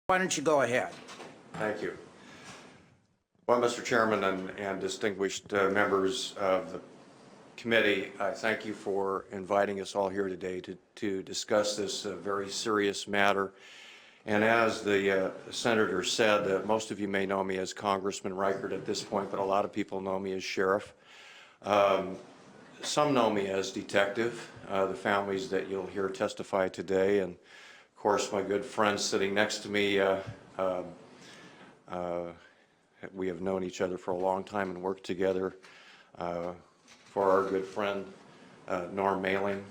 Why don't you go ahead? Thank you. Well, Mr. Chairman and distinguished members of the committee, I thank you for inviting us all here today to discuss this very serious matter. And as the senator said, most of you may know me as Congressman Reichert at this point, but a lot of people know me as sheriff. Some know me as detective, the families that you'll hear testify today, and of course my good friend sitting next to me, we have known each other for a long time and worked together for our good friend Norm Mailing.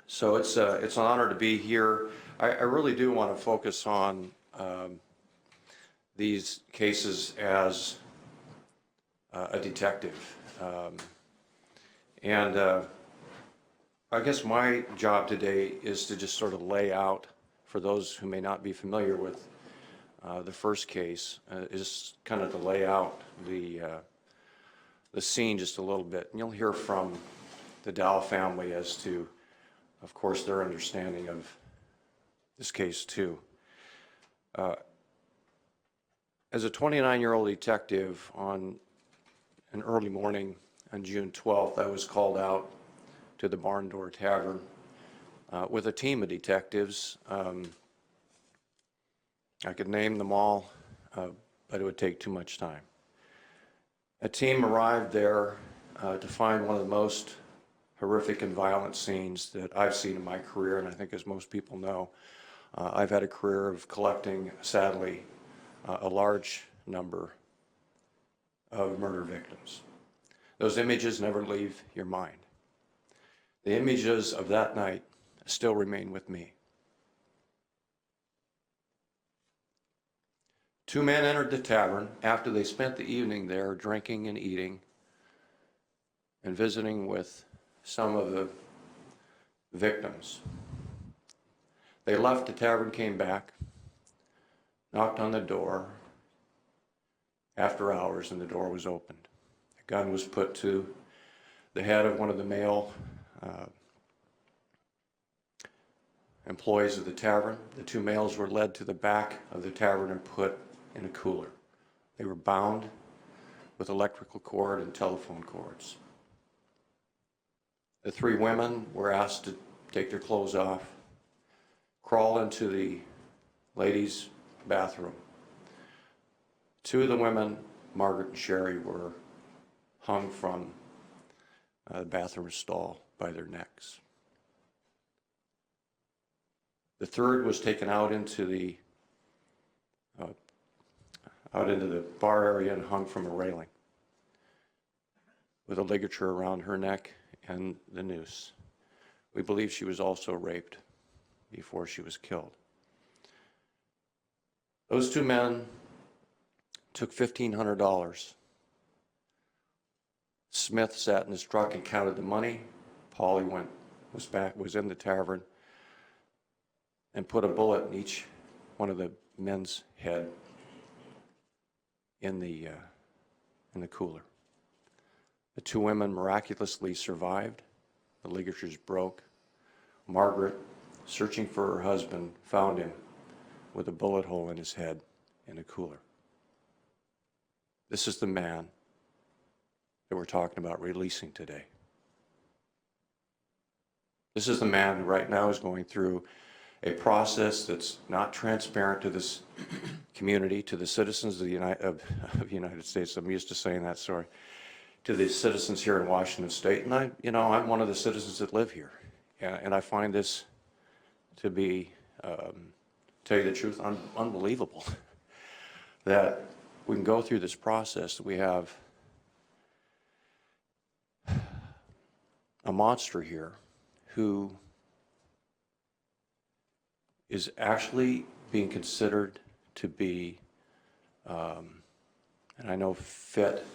So it's an honor to be here. I really do want to focus on these cases as a detective. I guess my job today is to just sort of lay out, for those who may not be familiar with the first case, is kind of to lay out the scene just a little bit. And you'll hear from the Dow family as to, of course, their understanding of this case too. As a 29-year-old detective, on an early morning on June 12th, I was called out to the Barn Door Tavern with a team of detectives. I could name them all, but it would take too much time. A team arrived there to find one of the most horrific and violent scenes that I've seen in my career, and I think as most people know, I've had a career of collecting, sadly, a large number of murder victims. Those images never leave your mind. The images of that night still remain with me. Two men entered the tavern after they spent the evening there drinking and eating and visiting with some of the victims. They left the tavern, came back, knocked on the door after hours, and the door was opened. A gun was put to the head of one of the male employees of the tavern. The two males were led to the back of the tavern and put in a cooler. They were bound with electrical cord and telephone cords. The three women were asked to take their clothes off, crawl into the ladies' bathroom. Two of the women, Margaret and Sherry, were hung from the bathroom stall by their necks. The third was taken out into the bar area and hung from a railing with a ligature around her neck and the noose. We believe she was also raped before she was killed. Those two men took $1,500. Smith sat in his truck and counted the money. Pauley was in the tavern and put a bullet in each one of the men's head in the cooler. The two women miraculously survived. The ligatures broke. Margaret, searching for her husband, found him with a bullet hole in his head in a cooler. This is the man that we're talking about releasing today. This is the man who right now is going through a process that's not transparent to this community, to the citizens of the United States. I'm used to saying that, sorry. To the citizens here in Washington State. And I'm one of the citizens that live here. And I find this to be, tell you the truth, unbelievable. That we can go through this process, that we have a monster here who is actually being considered to be, and I know fit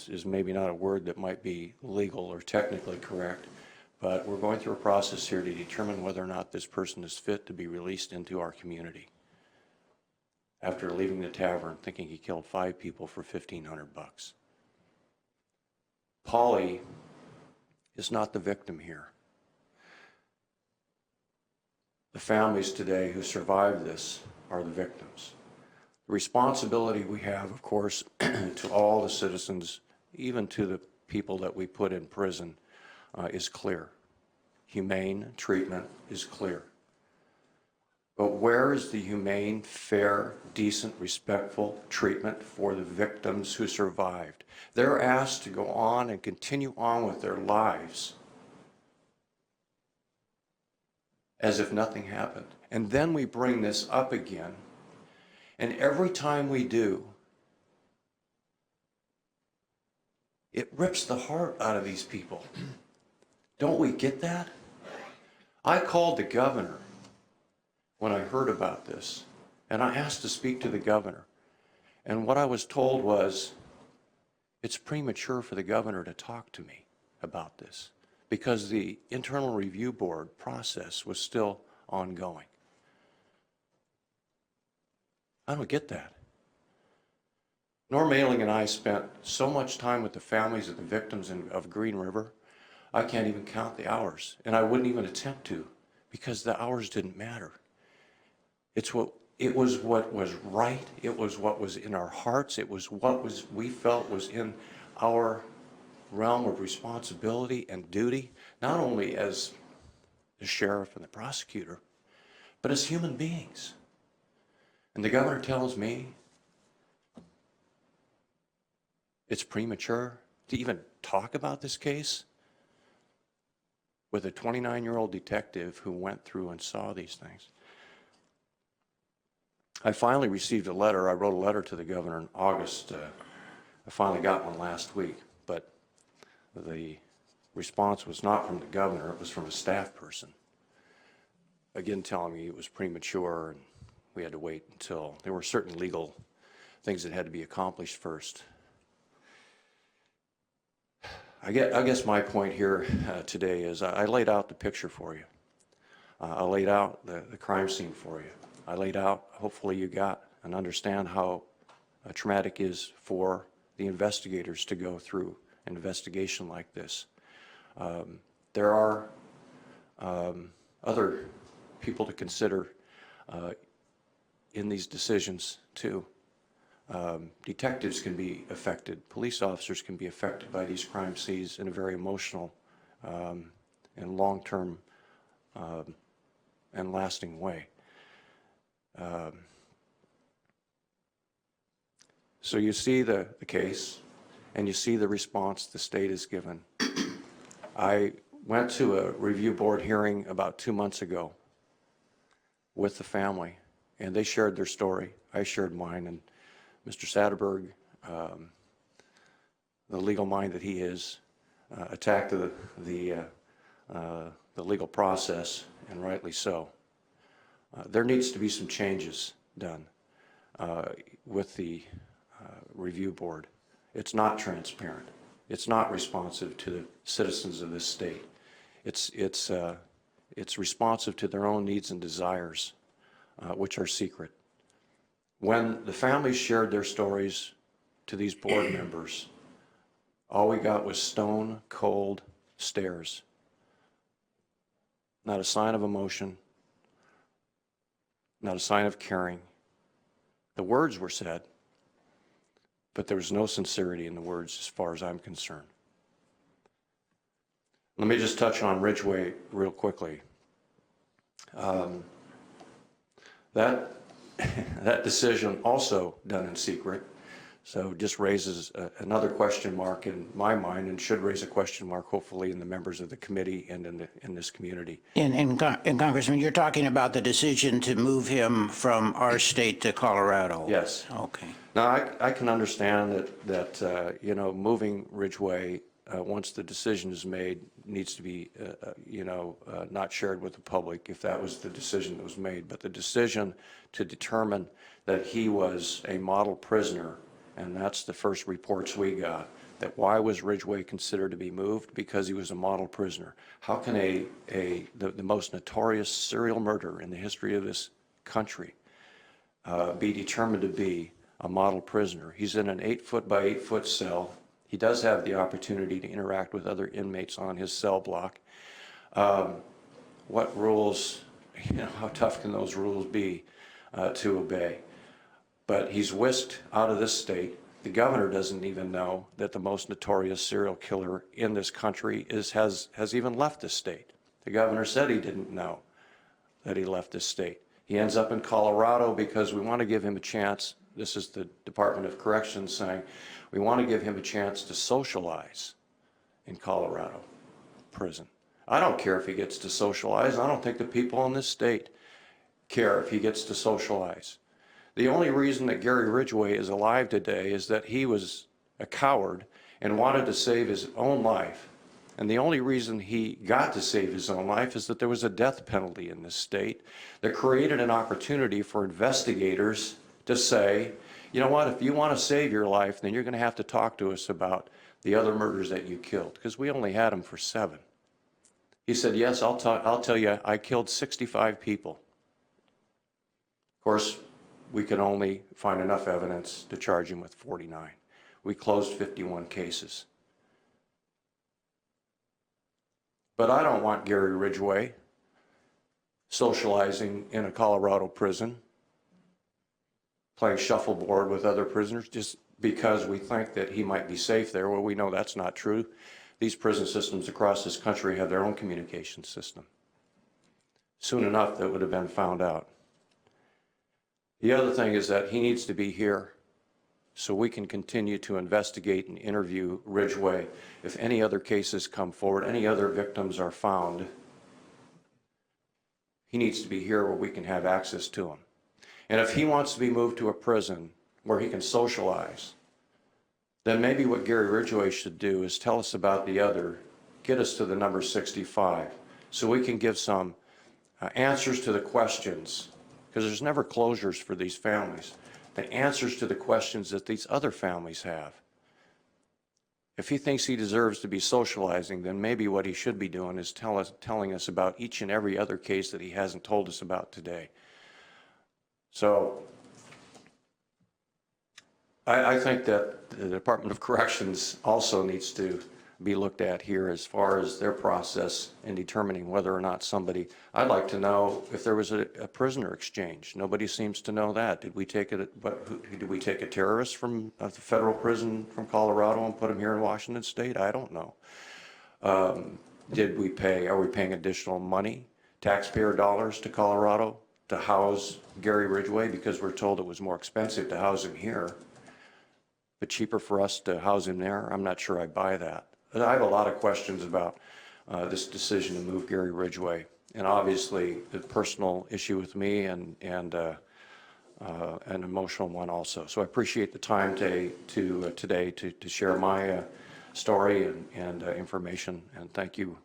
is maybe not a word that might be legal or technically correct, but we're going through a process here to determine whether or not this person is fit to be released into our community after leaving the tavern thinking he killed 5 people for $1,500. Pauley is not the victim here. The families today who survived this are the victims. The responsibility we have, of course, to all the citizens, even to the people that we put in prison, is clear. Humane treatment is clear. But where is the humane, fair, decent, respectful treatment for the victims who survived? They're asked to go on and continue on with their lives as if nothing happened. And then we bring this up again, and every time we do, it rips the heart out of these people. Don't we get that? I called the governor when I heard about this, and I asked to speak to the governor. And what I was told was, it's premature for the governor to talk to me about this because the internal review board process was still ongoing. I don't get that. Norm Ailing and I spent so much time with the families of the victims of Green River, I can't even count the hours, and I wouldn't even attempt to because the hours didn't matter. It was what was right, it was what was in our hearts, it was what we felt was in our realm of responsibility and duty, not only as the sheriff and the prosecutor, but as human beings. And the governor tells me it's premature to even talk about this case with a 29-year-old detective who went through and saw these things. I finally received a letter. I wrote a letter to the governor in August. I finally got one last week, but the response was not from the governor, it was from a staff person. Again, telling me it was premature and we had to wait until there were certain legal things that had to be accomplished first. I guess my point here today is I laid out the picture for you. I laid out the crime scene for you. I laid out, hopefully you got and understand how traumatic it is for the investigators to go through an investigation like this. There are other people to consider in these decisions too. Detectives can be affected, police officers can be affected by these crime scenes in a very emotional and long-term and lasting way. So you see the case and you see the response the state has given. I went to a review board hearing about 2 months ago with the family, and they shared their story. I shared mine, and Mr. Satterberg, the legal mind that he is, attacked the legal process, and rightly so. There needs to be some changes done with the review board. It's not transparent. It's not responsive to the citizens of this state. It's responsive to their own needs and desires, which are secret. When the families shared their stories to these board members, all we got was stone cold stares. Not a sign of emotion, not a sign of caring. The words were said, but there was no sincerity in the words as far as I'm concerned. Let me just touch on Ridgway real quickly. That decision also done in secret, so just raises another question mark in my mind, and should raise a question mark hopefully in the members of the committee and in this community. And Congressman, you're talking about the decision to move him from our state to Colorado? Yes. Okay. Now I can understand that you know, moving Ridgway once the decision is made needs to be not shared with the public if that was the decision that was made. But the decision to determine that he was a model prisoner, and that's the first reports we got, that why was Ridgway considered to be moved? Because he was a model prisoner. How can the most notorious serial murderer in the history of this country be determined to be a model prisoner? He's in an 8-foot by 8-foot cell. He does have the opportunity to interact with other inmates on his cell block. What rules how tough can those rules be to obey? But he's whisked out of this state. The governor doesn't even know that the most notorious serial killer in this country has even left this state. The governor said he didn't know that he left this state. He ends up in Colorado because we want to give him a chance. This is the Department of Corrections saying, we want to give him a chance to socialize in Colorado prison. I don't care if he gets to socialize. I don't think the people in this state care if he gets to socialize. The only reason that Gary Ridgway is alive today is that he was a coward and wanted to save his own life. And the only reason he got to save his own life is that there was a death penalty in this state that created an opportunity for investigators to say, you know what, if you want to save your life, then you're going to have to talk to us about the other murders that you killed, because we only had him for 7. He said, yes, I'll tell you, I killed 65 people. Of course, we could only find enough evidence to charge him with 49. We closed 51 cases. But I don't want Gary Ridgway socializing in a Colorado prison, playing shuffleboard with other prisoners just because we think that he might be safe there. Well, we know that's not true. These prison systems across this country have their own communication system. Soon enough, that would have been found out. The other thing is that he needs to be here so we can continue to investigate and interview Ridgway. If any other cases come forward, any other victims are found, he needs to be here where we can have access to him. And if he wants to be moved to a prison where he can socialize, then maybe what Gary Ridgway should do is tell us about the other, get us to the number 65, so we can give some answers to the questions, because there's never closures for these families, the answers to the questions that these other families have. If he thinks he deserves to be socializing, then maybe what he should be doing is telling us about each and every other case that he hasn't told us about today. So I think that the Department of Corrections also needs to be looked at here as far as their process in determining whether or not somebody, I'd like to know if there was a prisoner exchange. Nobody seems to know that. Did we take a terrorist from the federal prison from Colorado and put him here in Washington State? I don't know. Are we paying additional money, taxpayer dollars to Colorado to house Gary Ridgway because we're told it was more expensive to house him here, but cheaper for us to house him there? I'm not sure I buy that. But I have a lot of questions about this decision to move Gary Ridgway, and obviously the personal issue with me and an emotional one also. So I appreciate the time today to share my story and information, and thank you.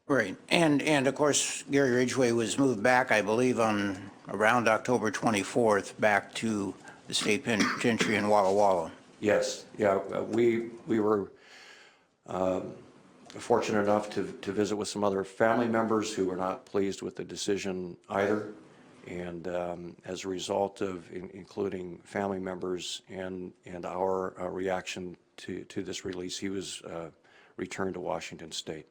Right. And of course, Gary Ridgway was moved back, I believe, on around October 24th, back to the state penitentiary in Walla Walla. Yes. Yeah. We were fortunate enough to visit with some other family members who were not pleased with the decision either. And as a result of including family members and our reaction to this release, he was returned to Washington State.